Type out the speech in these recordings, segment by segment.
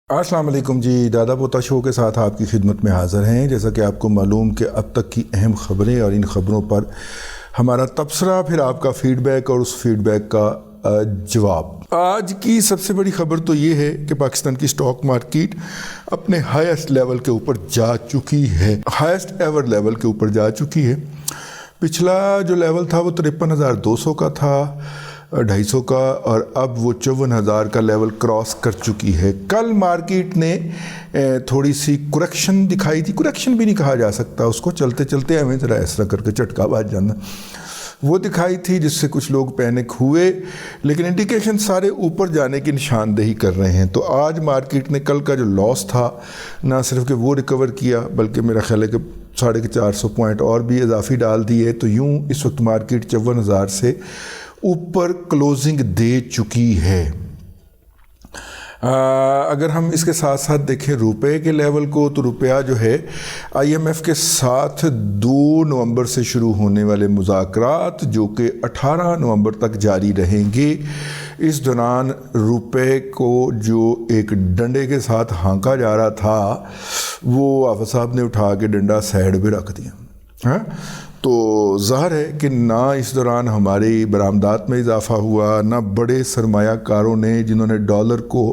السلام علیکم جی، دادا پوتا شو کے ساتھ آپ کی خدمت میں حاضر ہیں۔ جیسا کہ آپ کو معلوم کہ اب تک کی اہم خبریں اور ان خبروں پر ہمارا تبصرہ، پھر آپ کا فیڈ بیک اور اس فیڈ بیک کا جواب۔ آج کی سب سے بڑی خبر تو یہ ہے کہ پاکستان کی سٹاک مارکیٹ اپنے ہائیسٹ لیول کے اوپر جا چکی ہے، ہائیسٹ ایور لیول کے اوپر جا چکی ہے۔ پچھلا جو لیول تھا وہ 53,200 کا تھا، 250 کا، اور اب وہ 54,000 کا لیول کراس کر چکی ہے۔ کل مارکیٹ نے تھوڑی سی کریکشن دکھائی تھی، کریکشن بھی نہیں کہا جا سکتا اس کو، چلتے چلتے ہمیں ذرا اس طرح کر کے جھٹکا بج جانا، وہ دکھائی تھی جس سے کچھ لوگ پینک ہوئے، لیکن انڈیکیشن سارے اوپر جانے کی نشاندہی کر رہے ہیں۔ تو آج مارکیٹ نے کل کا جو لاس تھا نہ صرف کہ وہ ریکور کیا، بلکہ میرا خیال ہے کہ 450 پوائنٹ اور بھی اضافی ڈال دی ہے۔ تو یوں اس وقت مارکیٹ 54,000 سے اوپر کلوزنگ دے چکی ہے۔ اگر ہم اس کے ساتھ ساتھ دیکھیں روپے کے لیول کو، تو روپیہ جو ہے آئی ایم ایف کے ساتھ 2 نومبر سے شروع ہونے والے مذاکرات جو کہ 18 نومبر تک جاری رہیں گے، اس دوران روپے کو جو ایک ڈنڈے کے ساتھ ہانکا جا رہا تھا وہ آفت صاحب نے اٹھا کے ڈنڈا سائڈ پہ رکھ دیا۔ تو ظاہر ہے کہ نہ اس دوران ہماری برآمدات میں اضافہ ہوا، نہ بڑے سرمایہ کاروں نے جنہوں نے ڈالر کو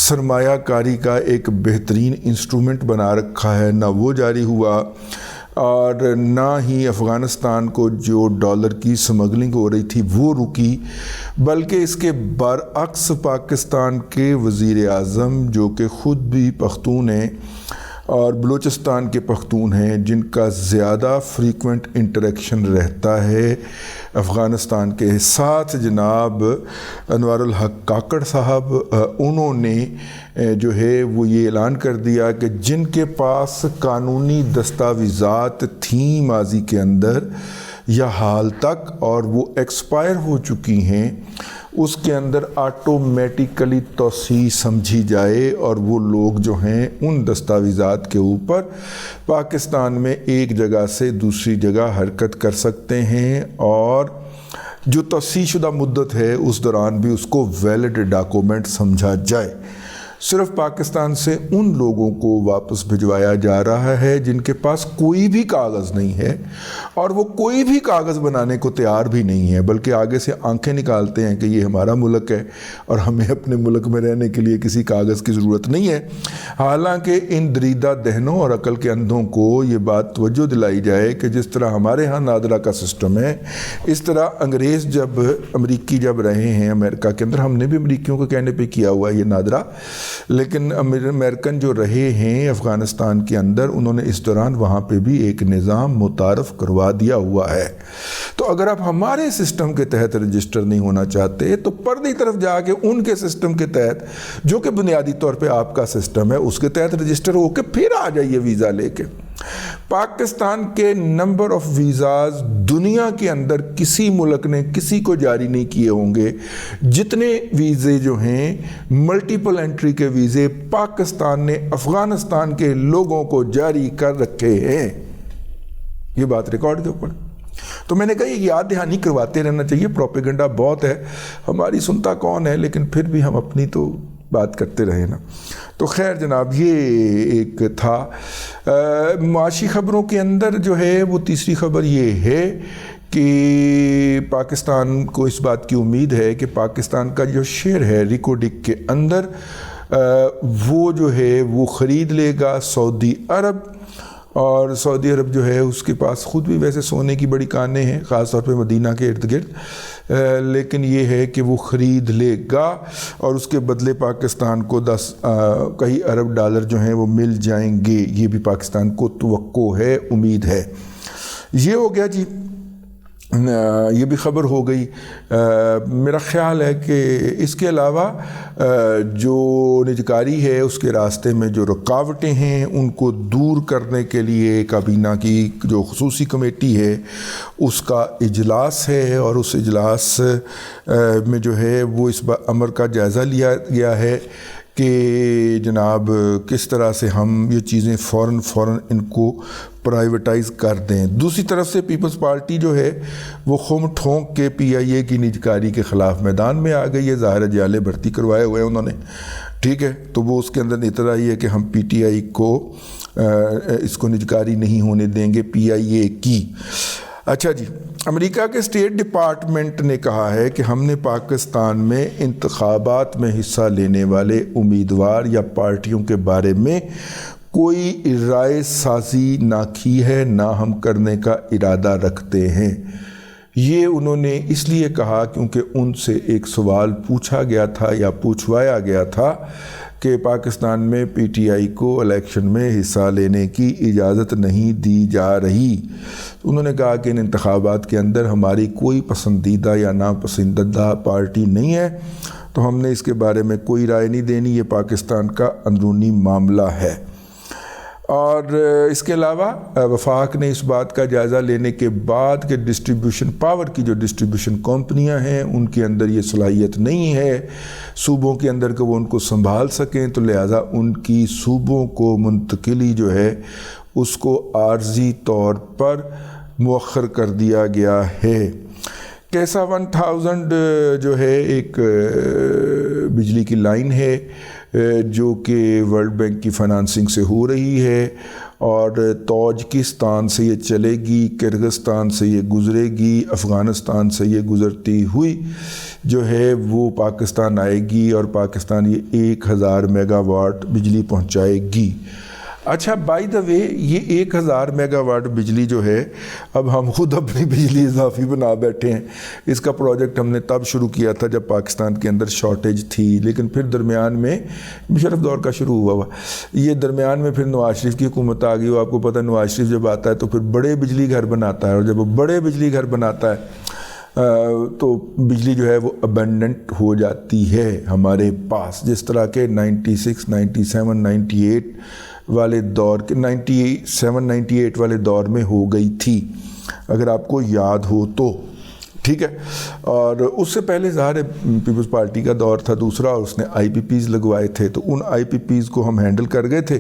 سرمایہ کاری کا ایک بہترین انسٹرومنٹ بنا رکھا ہے، نہ وہ جاری ہوا، اور نہ ہی افغانستان کو جو ڈالر کی سمگلنگ ہو رہی تھی وہ رکی، بلکہ اس کے برعکس پاکستان کے وزیر اعظم جو کہ خود بھی پختون ہیں اور بلوچستان کے پختون ہیں، جن کا زیادہ فریکوینٹ انٹریکشن رہتا ہے افغانستان کے ساتھ، جناب انوار الحق کاکڑ صاحب، انہوں نے جو ہے وہ یہ اعلان کر دیا کہ جن کے پاس قانونی دستاویزات تھیں ماضی کے اندر یا حال تک اور وہ ایکسپائر ہو چکی ہیں، اس کے اندر آٹومیٹیکلی توسیع سمجھی جائے، اور وہ لوگ جو ہیں ان دستاویزات کے اوپر پاکستان میں ایک جگہ سے دوسری جگہ حرکت کر سکتے ہیں، اور جو توسیع شدہ مدت ہے اس دوران بھی اس کو ویلڈ ڈاکومنٹ سمجھا جائے۔ صرف پاکستان سے ان لوگوں کو واپس بھجوایا جا رہا ہے جن کے پاس کوئی بھی کاغذ نہیں ہے، اور وہ کوئی بھی کاغذ بنانے کو تیار بھی نہیں ہے، بلکہ آگے سے آنکھیں نکالتے ہیں کہ یہ ہمارا ملک ہے اور ہمیں اپنے ملک میں رہنے کے لیے کسی کاغذ کی ضرورت نہیں ہے۔ حالانکہ ان دریدہ دہنوں اور عقل کے اندھوں کو یہ بات توجہ دلائی جائے کہ جس طرح ہمارے ہاں نادرا کا سسٹم ہے، اس طرح انگریز امریکی جب رہے ہیں امریکہ کے اندر، ہم نے بھی امریکیوں کو کہنے پہ کیا ہوا ہے یہ نادرا، لیکن امریکن جو رہے ہیں افغانستان کے اندر، انہوں نے اس دوران وہاں پہ بھی ایک نظام متعارف کروا دیا ہوا ہے۔ تو اگر آپ ہمارے سسٹم کے تحت رجسٹر نہیں ہونا چاہتے تو پردی طرف جا کے ان کے سسٹم کے تحت، جو کہ بنیادی طور پہ آپ کا سسٹم ہے، اس کے تحت رجسٹر ہو کے پھر آ جائیے ویزا لے کے۔ پاکستان کے نمبر آف ویزاز دنیا کے اندر کسی ملک نے کسی کو جاری نہیں کیے ہوں گے جتنے ویزے جو ہیں ملٹیپل انٹری کے ویزے پاکستان نے افغانستان کے لوگوں کو جاری کر رکھے ہیں۔ یہ بات ریکارڈ کے اوپر، تو میں نے کہا یہ یاد دہانی کرواتے رہنا چاہیے، پروپیگنڈا بہت ہے، ہماری سنتا کون ہے، لیکن پھر بھی ہم اپنی تو بات کرتے رہے نا۔ تو خیر جناب، یہ ایک تھا۔ معاشی خبروں کے اندر جو ہے وہ تیسری خبر یہ ہے کہ پاکستان کو اس بات کی امید ہے کہ پاکستان کا جو شیئر ہے ریکوڈک کے اندر، وہ جو ہے وہ خرید لے گا سعودی عرب، اور سعودی عرب جو ہے اس کے پاس خود بھی ویسے سونے کی بڑی کانیں ہیں، خاص طور پہ مدینہ کے ارد گرد، لیکن یہ ہے کہ وہ خرید لے گا اور اس کے بدلے پاکستان کو 10 کئی ارب ڈالر جو ہیں وہ مل جائیں گے۔ یہ بھی پاکستان کو توقع ہے، امید ہے۔ یہ ہو گیا جی، یہ بھی خبر ہو گئی۔ میرا خیال ہے کہ اس کے علاوہ جو نجکاری ہے اس کے راستے میں جو رکاوٹیں ہیں ان کو دور کرنے کے لیے کابینہ کی جو خصوصی کمیٹی ہے اس کا اجلاس ہے، اور اس اجلاس میں جو ہے وہ اس امر کا جائزہ لیا گیا ہے کہ جناب کس طرح سے ہم یہ چیزیں فوراً ان کو پرائیویٹائز کر دیں. دوسری طرف سے پیپلز پارٹی جو ہے وہ خم ٹھونک کے پی آئی اے کی نجکاری کے خلاف میدان میں آ گئی ہے. ظاہر جعلے بھرتی کروائے ہوئے ہیں انہوں نے, ٹھیک ہے, تو وہ اس کے اندر اطلاع یہ ہے کہ ہم پی ٹی آئی کو اس کو نجکاری نہیں ہونے دیں گے پی آئی اے کی. اچھا جی, امریکہ کے اسٹیٹ ڈپارٹمنٹ نے کہا ہے کہ ہم نے پاکستان میں انتخابات میں حصہ لینے والے امیدوار یا پارٹیوں کے بارے میں کوئی رائے سازی نہ کی ہے, نہ ہم کرنے کا ارادہ رکھتے ہیں. یہ انہوں نے اس لیے کہا کیونکہ ان سے ایک سوال پوچھا گیا تھا یا پوچھوایا گیا تھا کہ پاکستان میں پی ٹی آئی کو الیکشن میں حصہ لینے کی اجازت نہیں دی جا رہی. انہوں نے کہا کہ ان انتخابات کے اندر ہماری کوئی پسندیدہ یا ناپسندیدہ پارٹی نہیں ہے, تو ہم نے اس کے بارے میں کوئی رائے نہیں دینی, یہ پاکستان کا اندرونی معاملہ ہے. اور اس کے علاوہ وفاق نے اس بات کا جائزہ لینے کے بعد کہ ڈسٹریبیوشن پاور کی جو ڈسٹریبیوشن کمپنیاں ہیں ان کے اندر یہ صلاحیت نہیں ہے صوبوں کے اندر کہ وہ ان کو سنبھال سکیں, تو لہٰذا ان کی صوبوں کو منتقلی جو ہے اس کو عارضی طور پر مؤخر کر دیا گیا ہے. کیسا 1000 جو ہے ایک بجلی کی لائن ہے جو کہ ورلڈ بینک کی فنانسنگ سے ہو رہی ہے, اور تاجکستان سے یہ چلے گی, کرغزستان سے یہ گزرے گی, افغانستان سے یہ گزرتی ہوئی جو ہے وہ پاکستان آئے گی, اور پاکستان یہ 1000 میگا واٹ بجلی پہنچائے گی. اچھا, بائی دا وے یہ 1000 میگا واٹ بجلی جو ہے اب ہم خود اپنی بجلی اضافی بنا بیٹھے ہیں. اس کا پروجیکٹ ہم نے تب شروع کیا تھا جب پاکستان کے اندر شارٹیج تھی, لیکن پھر درمیان میں مشرف دور کا شروع ہوا یہ درمیان میں پھر نواز شریف کی حکومت آ گئی. وہ آپ کو پتہ ہے نواز شریف جب آتا ہے تو پھر بڑے بجلی گھر بناتا ہے, اور جب وہ بڑے بجلی گھر بناتا ہے تو بجلی جو ہے وہ ابنڈنٹ ہو جاتی ہے ہمارے پاس, جس طرح کے 96 97 98 والے دور کے 97-98 والے دور میں ہو گئی تھی, اگر آپ کو یاد ہو تو, ٹھیک ہے. اور اس سے پہلے ظاہر پیپلز پارٹی کا دور تھا دوسرا, اور اس نے آئی پی پیز لگوائے تھے, تو ان آئی پی پیز کو ہم ہینڈل کر گئے تھے,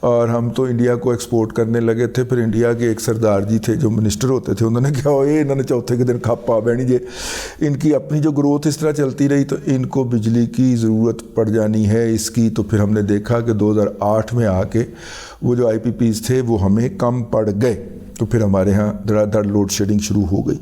اور ہم تو انڈیا کو ایکسپورٹ کرنے لگے تھے. پھر انڈیا کے ایک سردار جی تھے جو منسٹر ہوتے تھے, انہوں نے کہا انہوں نے چوتھے کے دن کھپ پا بہنی جے ان کی اپنی جو گروتھ اس طرح چلتی رہی تو ان کو بجلی کی ضرورت پڑ جانی ہے اس کی. تو پھر ہم نے دیکھا کہ 2008 میں آ کے وہ جو آئی پی پیز تھے وہ ہمیں کم پڑ گئے, تو پھر ہمارے ہاں دھڑا دھڑ لوڈ شیڈنگ شروع ہو گئی.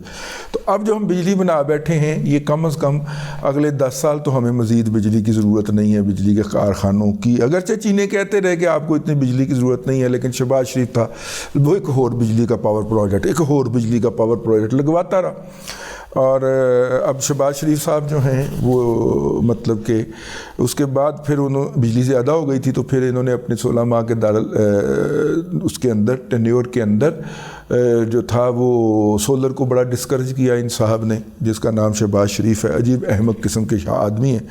تو اب جو ہم بجلی بنا بیٹھے ہیں یہ کم از کم اگلے 10 سال تو ہمیں مزید بجلی کی ضرورت نہیں ہے, بجلی کے کارخانوں کی. اگرچہ چینی کہتے رہے کہ آپ کو اتنی بجلی کی ضرورت نہیں ہے, لیکن شہباز شریف تھا وہ ایک اور بجلی کا پاور پروجیکٹ, ایک اور بجلی کا پاور پروجیکٹ لگواتا رہا. اور اب شہباز شریف صاحب جو ہیں وہ مطلب کہ اس کے بعد پھر بجلی زیادہ ہو گئی تھی, تو پھر انہوں نے اپنے 16 ماہ کے اس کے اندر ٹینیور کے اندر جو تھا وہ سولر کو بڑا ڈسکریج کیا ان صاحب نے, جس کا نام شہباز شریف ہے. عجیب احمق قسم کے آدمی ہیں.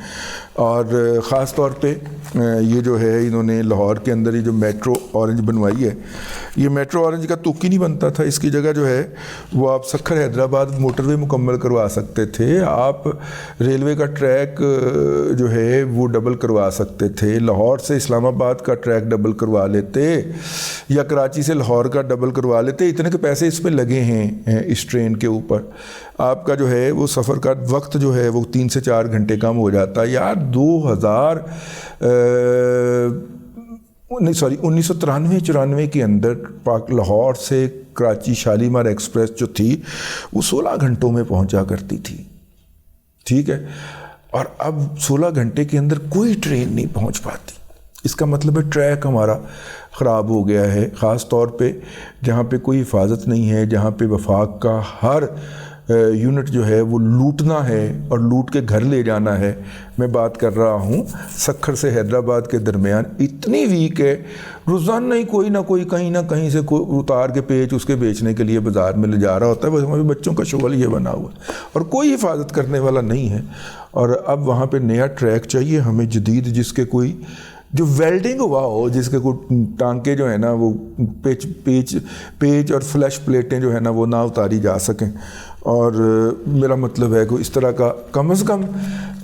اور خاص طور پہ یہ جو ہے انہوں نے لاہور کے اندر یہ جو میٹرو اورنج بنوائی ہے, یہ میٹرو اورنج کا تک ہی نہیں بنتا تھا, اس کی جگہ جو ہے وہ آپ سکھر حیدرآباد موٹر وے مکمل کروا سکتے تھے, آپ ریلوے کا ٹریک جو ہے وہ ڈبل کروا سکتے تھے, لاہور سے اسلام آباد کا ٹریک ڈبل کروا لیتے, یا کراچی سے لاہور کا ڈبل کروا لیتے. اتنے کے پیسے اس پہ لگے ہیں اس ٹرین کے اوپر, آپ کا جو ہے وہ سفر کا وقت جو ہے وہ 3 سے 4 گھنٹے کم ہو جاتا ہے. یار 1993-94 کے اندر لاہور سے کراچی شالیمار ایکسپریس جو تھی وہ 16 گھنٹوں میں پہنچا کرتی تھی, ٹھیک ہے, اور اب 16 گھنٹے کے اندر کوئی ٹرین نہیں پہنچ پاتی. اس کا مطلب ہے ٹریک ہمارا خراب ہو گیا ہے, خاص طور پہ جہاں پہ کوئی حفاظت نہیں ہے, جہاں پہ وفاق کا ہر یونٹ جو ہے وہ لوٹنا ہے اور لوٹ کے گھر لے جانا ہے. میں بات کر رہا ہوں سکھر سے حیدرآباد کے درمیان اتنی ویک ہے, روزانہ ہی کوئی نہ کوئی کہیں نہ کہیں سے اتار کے پیچ اس کے بیچنے کے لیے بازار میں لے جا رہا ہوتا ہے. بس ہمارے بچوں کا شغل یہ بنا ہوا ہے اور کوئی حفاظت کرنے والا نہیں ہے. اور اب وہاں پہ نیا ٹریک چاہیے ہمیں جدید, جس کے کوئی جو ویلڈنگ ہوا ہو, جس کے کوئی ٹانکے جو ہیں نا وہ پیچ اور فلیش پلیٹیں جو ہیں نا وہ نہ اتاری جا سکیں. اور میرا مطلب ہے کہ اس طرح کا کم از کم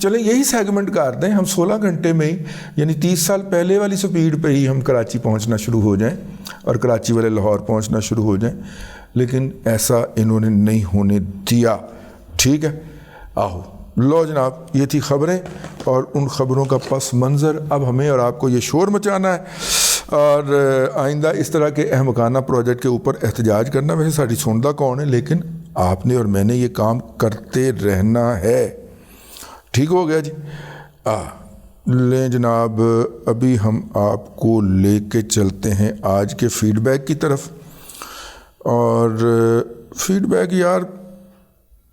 چلیں یہی سیگمنٹ کر دیں, ہم 16 گھنٹے میں ہی یعنی 30 سال پہلے والی سپیڈ پہ ہی ہم کراچی پہنچنا شروع ہو جائیں اور کراچی والے لاہور پہنچنا شروع ہو جائیں, لیکن ایسا انہوں نے نہیں ہونے دیا. ٹھیک ہے, آہو لو جناب, یہ تھی خبریں اور ان خبروں کا پس منظر. اب ہمیں اور آپ کو یہ شور مچانا ہے اور آئندہ اس طرح کے احمقانہ پروجیکٹ کے اوپر احتجاج کرنا. ویسے ساری سنتا کون ہے, لیکن آپ نے اور میں نے یہ کام کرتے رہنا ہے. ٹھیک ہو گیا جی. لیں جناب, ابھی ہم آپ کو لے کے چلتے ہیں آج کے فیڈ بیک کی طرف. اور فیڈ بیک یار,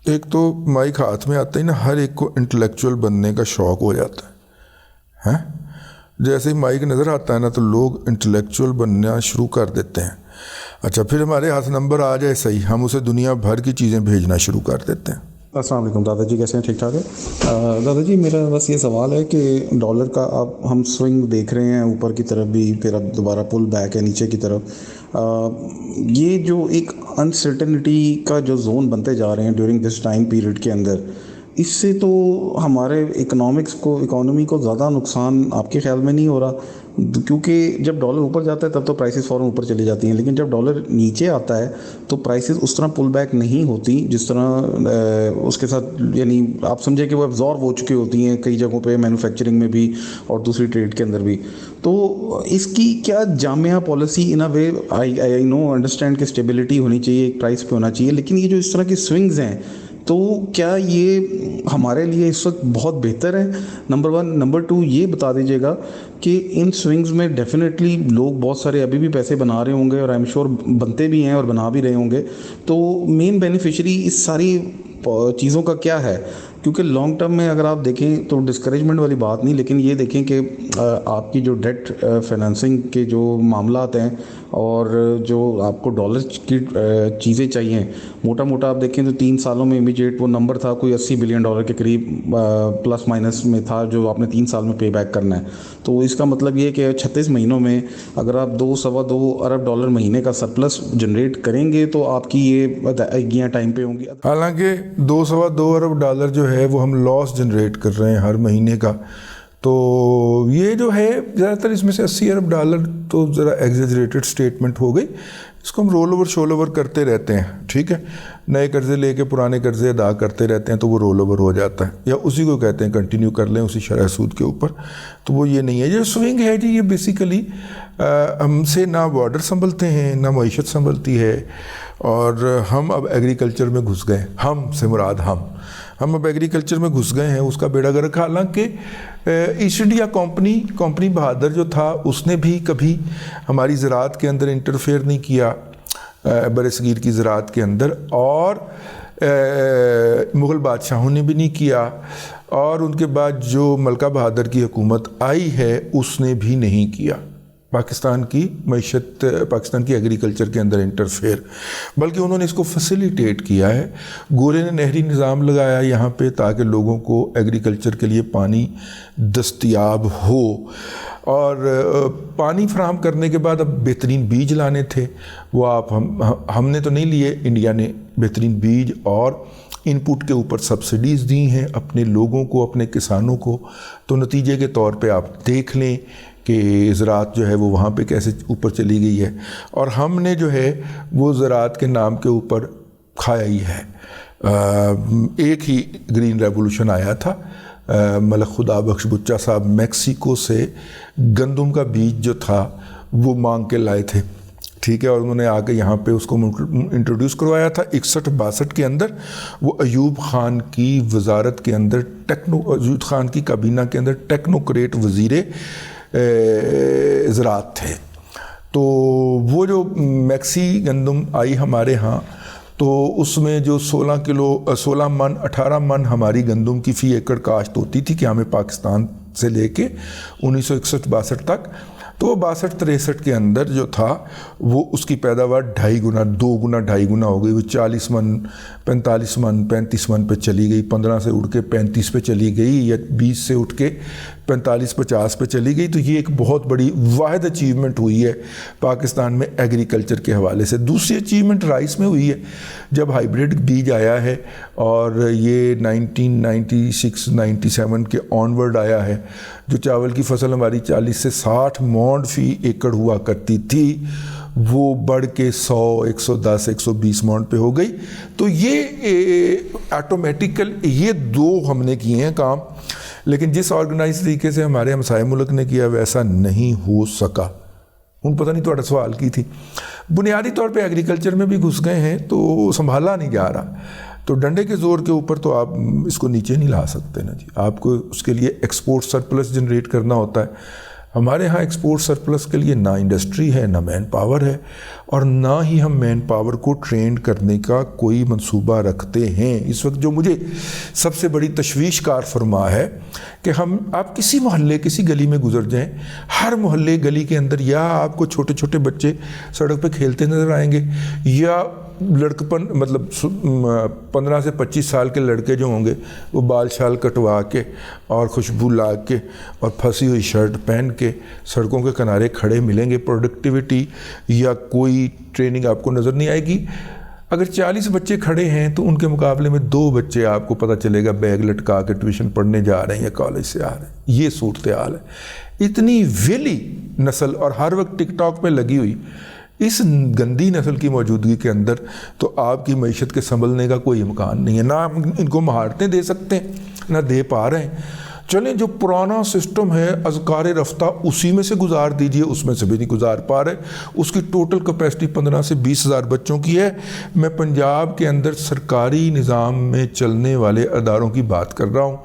ایک تو مائک ہاتھ میں آتا ہی نا, ہر ایک کو انٹلیکچوئل بننے کا شوق ہو جاتا ہے. ہیں جیسے ہی مائک نظر آتا ہے نا تو لوگ انٹلیکچوئل بننا شروع کر دیتے ہیں. اچھا پھر ہمارے ہاتھ نمبر آ جائے صحیح, ہم اسے دنیا بھر کی چیزیں بھیجنا شروع کر دیتے ہیں. السلام علیکم دادا جی, کیسے ہیں؟ ٹھیک ٹھاک ہے. دادا جی میرا بس یہ سوال ہے کہ ڈالر کا اب ہم سوئنگ دیکھ رہے ہیں اوپر کی طرف بھی, پھر اب دوبارہ پل بیک ہے نیچے کی طرف. یہ جو ایک انسرٹنٹی کا جو زون بنتے جا رہے ہیں ڈیورنگ دس ٹائم پیریڈ کے اندر, اس سے تو ہمارے اکانومی کو زیادہ نقصان آپ کے خیال میں نہیں ہو رہا؟ کیونکہ جب ڈالر اوپر جاتا ہے تب تو پرائسز فوراً اوپر چلی جاتی ہیں, لیکن جب ڈالر نیچے آتا ہے تو پرائسز اس طرح پل بیک نہیں ہوتی جس طرح اس کے ساتھ, یعنی آپ سمجھے کہ وہ ابزارب ہو چکی ہوتی ہیں کئی جگہوں پہ, مینوفیکچرنگ میں بھی اور دوسری ٹریڈ کے اندر بھی. تو اس کی کیا جامعہ پالیسی ان اے وے, آئی نو انڈرسٹینڈ کہ اسٹیبلٹی ہونی چاہیے, ایک پرائس پہ ہونا چاہیے, لیکن یہ جو اس طرح کی سوئنگز ہیں تو کیا یہ ہمارے لیے اس وقت بہت بہتر ہے؟ نمبر 1. نمبر 2 یہ بتا دیجیے گا کہ ان سوئنگز میں ڈیفینیٹلی لوگ بہت سارے ابھی بھی پیسے بنا رہے ہوں گے اور آئی ایم شیور بنتے بھی ہیں اور بنا بھی رہے ہوں گے, تو مین بینیفیشری اس ساری چیزوں کا کیا ہے؟ کیونکہ لانگ ٹرم میں اگر آپ دیکھیں تو ڈسکریجمنٹ والی بات نہیں, لیکن یہ دیکھیں کہ آپ کی جو ڈیٹ فائنانسنگ کے جو معاملات ہیں اور جو آپ کو ڈالر کی چیزیں چاہیے, موٹا موٹا آپ دیکھیں تو 3 سالوں میں امیجیٹ وہ نمبر تھا کوئی $80 بلین کے قریب پلس مائنس میں تھا, جو آپ نے 3 سال میں پے بیک کرنا ہے. تو اس کا مطلب یہ کہ 36 مہینوں میں اگر آپ $2.25 ارب مہینے کا سرپلس جنریٹ کریں گے تو آپ کی یہ ادائیگیاں ٹائم پہ ہوں گی. حالانکہ $2.25 ارب جو ہے وہ ہم لاس جنریٹ کر رہے ہیں ہر مہینے کا, تو یہ جو ہے زیادہ تر اس میں سے $80 ارب تو ذرا ایگزیجریٹڈ سٹیٹمنٹ ہو گئی. اس کو ہم رول اوور شول اوور کرتے رہتے ہیں. ٹھیک ہے, نئے قرضے لے کے پرانے قرضے ادا کرتے رہتے ہیں تو وہ رول اوور ہو جاتا ہے, یا اسی کو کہتے ہیں کنٹینیو کر لیں اسی شرح سود کے اوپر. تو وہ یہ نہیں ہے. یہ سوئنگ ہے جی, یہ بیسیکلی ہم سے نہ بارڈر سنبھلتے ہیں نہ معیشت سنبھلتی ہے, اور ہم اب ایگریکلچر میں گھس گئے. ہم سے مراد ہم اب ایگریکلچر میں گھس گئے ہیں, اس کا بیڑا گرک. حالانکہ ایسٹ انڈیا کمپنی بہادر جو تھا اس نے بھی کبھی ہماری زراعت کے اندر انٹرفیئر نہیں کیا, بر صغیر کی زراعت کے اندر, اور مغل بادشاہوں نے بھی نہیں کیا, اور ان کے بعد جو ملکہ بہادر کی حکومت آئی ہے اس نے بھی نہیں کیا پاکستان کی معیشت, پاکستان کی ایگریکلچر کے اندر انٹرفیئر, بلکہ انہوں نے اس کو فیسیلیٹیٹ کیا ہے. گورے نے نہری نظام لگایا یہاں پہ تاکہ لوگوں کو ایگریکلچر کے لیے پانی دستیاب ہو, اور پانی فراہم کرنے کے بعد اب بہترین بیج لانے تھے, وہ ہم نے تو نہیں لیے, انڈیا نے بہترین بیج اور ان پٹ کے اوپر سبسڈیز دی ہیں اپنے لوگوں کو, اپنے کسانوں کو. تو نتیجے کے طور پہ آپ دیکھ لیں کہ زراعت جو ہے وہ وہاں پہ کیسے اوپر چلی گئی ہے, اور ہم نے جو ہے وہ زراعت کے نام کے اوپر کھایا ہی ہے. ایک ہی گرین ریولوشن آیا تھا, ملک خدا بخش بچہ صاحب میکسیکو سے گندم کا بیج جو تھا وہ مانگ کے لائے تھے. ٹھیک ہے, اور انہوں نے آ کے یہاں پہ اس کو انٹروڈیوس کروایا تھا 61-62 کے اندر. وہ ایوب خان کی وزارت کے اندر ایوب خان کی کابینہ کے اندر ٹیکنوکریٹ وزیر زراعت تھے. تو وہ جو میکسی گندم آئی ہمارے ہاں, تو اس میں جو 16 من 18 من ہماری گندم کی فی ایکڑ کاشت ہوتی تھی کہ ہمیں پاکستان سے لے کے 1961-62 تک, تو وہ 62-63 کے اندر جو تھا وہ اس کی پیداوار 2.5 گنا ہو گئی. وہ 40 من 45 من 35 من پہ چلی گئی, 15 سے اٹھ کے 35 پہ چلی گئی, یا 20 سے اٹھ کے 45-50 پہ چلی گئی. تو یہ ایک بہت بڑی واحد اچیومنٹ ہوئی ہے پاکستان میں ایگریکلچر کے حوالے سے. دوسری اچیومنٹ رائس میں ہوئی ہے, جب ہائیبریڈ بیج آیا ہے اور یہ 1996-97 کے آنورڈ آیا ہے. جو چاول کی فصل ہماری 40 سے 60 مونڈ فی ایکڑ ہوا کرتی تھی, وہ بڑھ کے 100 110 120 مونڈ پہ ہو گئی. تو یہ آٹومیٹیکل یہ دو ہم نے کیے ہیں کام, لیکن جس آرگنائز طریقے سے ہمارے ہمسائے ملک نے کیا ویسا نہیں ہو سکا. ان پتہ نہیں تھوڑا سوال کی تھی. بنیادی طور پہ ایگریکلچر میں بھی گھس گئے ہیں تو سنبھالا نہیں جا رہا. تو ڈنڈے کے زور کے اوپر تو آپ اس کو نیچے نہیں لا سکتے نا جی. آپ کو اس کے لیے ایکسپورٹ سرپلس جنریٹ کرنا ہوتا ہے. ہمارے ہاں ایکسپورٹ سرپلس کے لیے نہ انڈسٹری ہے, نہ مین پاور ہے, اور نہ ہی ہم مین پاور کو ٹرینڈ کرنے کا کوئی منصوبہ رکھتے ہیں. اس وقت جو مجھے سب سے بڑی تشویش کار فرما ہے کہ آپ کسی محلے کسی گلی میں گزر جائیں, ہر محلے گلی کے اندر یا آپ کو چھوٹے چھوٹے بچے سڑک پہ کھیلتے نظر آئیں گے, یا لڑکپن مطلب 15 سے 25 سال کے لڑکے جو ہوں گے وہ بال شال کٹوا کے اور خوشبو لا کے اور پھنسی ہوئی شرٹ پہن کے سڑکوں کے کنارے کھڑے ملیں گے. پروڈکٹیوٹی یا کوئی ٹریننگ آپ کو نظر نہیں آئے گی. اگر 40 بچے کھڑے ہیں تو ان کے مقابلے میں 2 بچے آپ کو پتہ چلے گا بیگ لٹکا کے ٹیوشن پڑھنے جا رہے ہیں یا کالج سے آ رہے ہیں. یہ صورتحال ہے. اتنی ویلی نسل اور ہر وقت ٹک ٹاک پہ لگی ہوئی اس گندی نسل کی موجودگی کے اندر تو آپ کی معیشت کے سنبھلنے کا کوئی امکان نہیں ہے. نہ ہم ان کو مہارتیں دے سکتے ہیں, نہ دے پا رہے ہیں. چلیں جو پرانا سسٹم ہے اذکار رفتہ اسی میں سے گزار دیجئے, اس میں سے بھی نہیں گزار پا رہے. اس کی ٹوٹل کیپیسٹی 15 سے 20 ہزار بچوں کی ہے. میں پنجاب کے اندر سرکاری نظام میں چلنے والے اداروں کی بات کر رہا ہوں.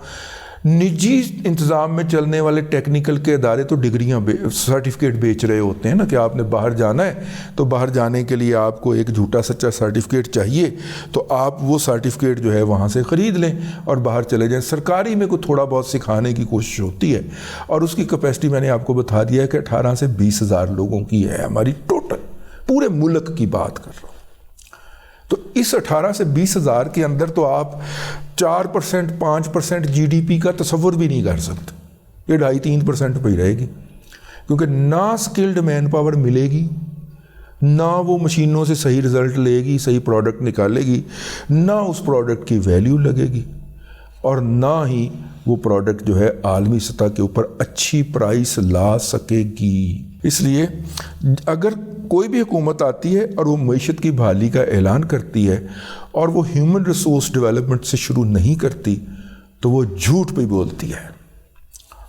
نجی انتظام میں چلنے والے ٹیکنیکل کے ادارے تو ڈگریاں سرٹیفکیٹ بیچ رہے ہوتے ہیں نا, کہ آپ نے باہر جانا ہے تو باہر جانے کے لیے آپ کو ایک جھوٹا سچا سرٹیفکیٹ چاہیے, تو آپ وہ سرٹیفکیٹ جو ہے وہاں سے خرید لیں اور باہر چلے جائیں. سرکاری میں کوئی تھوڑا بہت سکھانے کی کوشش ہوتی ہے, اور اس کی کیپیسٹی میں نے آپ کو بتا دیا ہے کہ 18 سے 20 ہزار لوگوں کی ہے ہماری ٹوٹل, پورے ملک کی بات کر رہا ہوں. تو اس 18 سے 20 ہزار کے اندر تو آپ 4% 5% جی ڈی پی کا تصور بھی نہیں کر سکتے. یہ 2.5-3% پہ ہی رہے گی, کیونکہ نہ سکلڈ مین پاور ملے گی, نہ وہ مشینوں سے صحیح رزلٹ لے گی, صحیح پروڈکٹ نکالے گی, نہ اس پروڈکٹ کی ویلیو لگے گی, اور نہ ہی وہ پروڈکٹ جو ہے عالمی سطح کے اوپر اچھی پرائس لا سکے گی. اس لیے اگر کوئی بھی حکومت آتی ہے اور وہ معیشت کی بحالی کا اعلان کرتی ہے اور وہ ہیومن ریسورس ڈیولپمنٹ سے شروع نہیں کرتی تو وہ جھوٹ پہ بولتی ہے.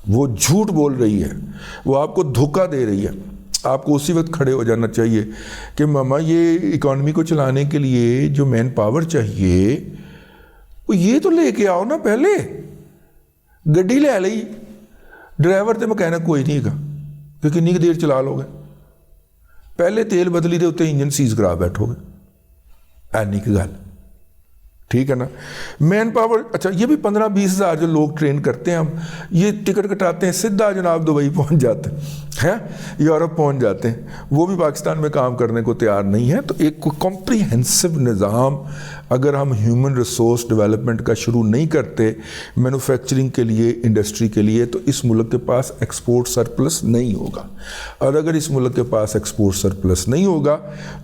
وہ جھوٹ بول رہی ہے, وہ آپ کو دھوکہ دے رہی ہے. آپ کو اسی وقت کھڑے ہو جانا چاہیے کہ ماما یہ اکانومی کو چلانے کے لیے جو مین پاور چاہیے وہ یہ تو لے کے آؤ نا. پہلے گڈی لے لئی, ڈرائیور تے مکینک کوئی نہیں گا کہ کنی دیر چلا لو گے. پہلے تیل بدلی دے اتنے انجن سیز کرا بیٹھو گے, اینی کی گل. ٹھیک ہے نا. مین پاور اچھا یہ بھی 15-20 ہزار جو لوگ ٹرین کرتے ہیں ہم, یہ ٹکٹ کٹاتے ہیں سیدھا جناب دبئی پہنچ جاتے ہیں, یورپ پہنچ جاتے ہیں. وہ بھی پاکستان میں کام کرنے کو تیار نہیں ہے. تو ایک کمپریہنسو نظام اگر ہم ہیومن ریسورس ڈیولپمنٹ کا شروع نہیں کرتے مینوفیکچرنگ کے لیے, انڈسٹری کے لیے, تو اس ملک کے پاس ایکسپورٹ سرپلس نہیں ہوگا. اور اگر اس ملک کے پاس ایکسپورٹ سرپلس نہیں ہوگا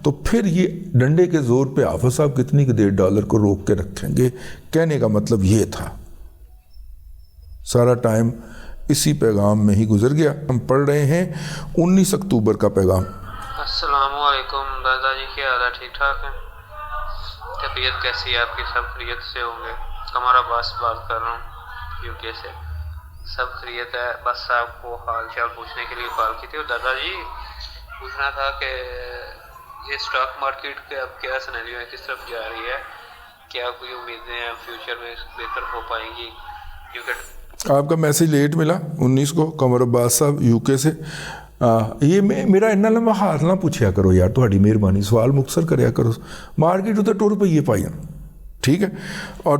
تو پھر یہ ڈنڈے کے زور پہ حافظ صاحب کتنی دیر ڈالر کو روک کے رکھیں گے. کہنے کا مطلب یہ تھا. سارا ٹائم اسی پیغام میں ہی گزر گیا. ہم پڑھ رہے ہیں 19 اکتوبر کا پیغام. السلام علیکم دادا جی, کیا حال ہے؟ ٹھیک ٹھاک ہیں؟ طبیعت کیسی ہے آپ کی؟ سب خیریت سے ہوں گے؟ قمر عباس بات کر رہا ہوں یو کے سے. سب خیریت ہے. بس آپ کو حال چال پوچھنے کے لیے کال کی تھی. اور دادا جی پوچھنا تھا کہ یہ اسٹاک مارکیٹ کے اب کیا سینیریو ہے, کس طرف جا رہی ہے, کیا کوئی امیدیں ہیں فیوچر میں بہتر ہو پائیں گی؟ کیونکہ آپ کا میسیج لیٹ ملا 19 کو, قمر عباس صاحب یو کے سے. یہ میرا اتنا لمبا ہاتھ نہ پوچھیا کرو یار, تھوڑی مہربانی, سوال مختصر کریا کرو. مارکیٹ اتنے ٹر پہ یہ پائی ٹھیک ہے. اور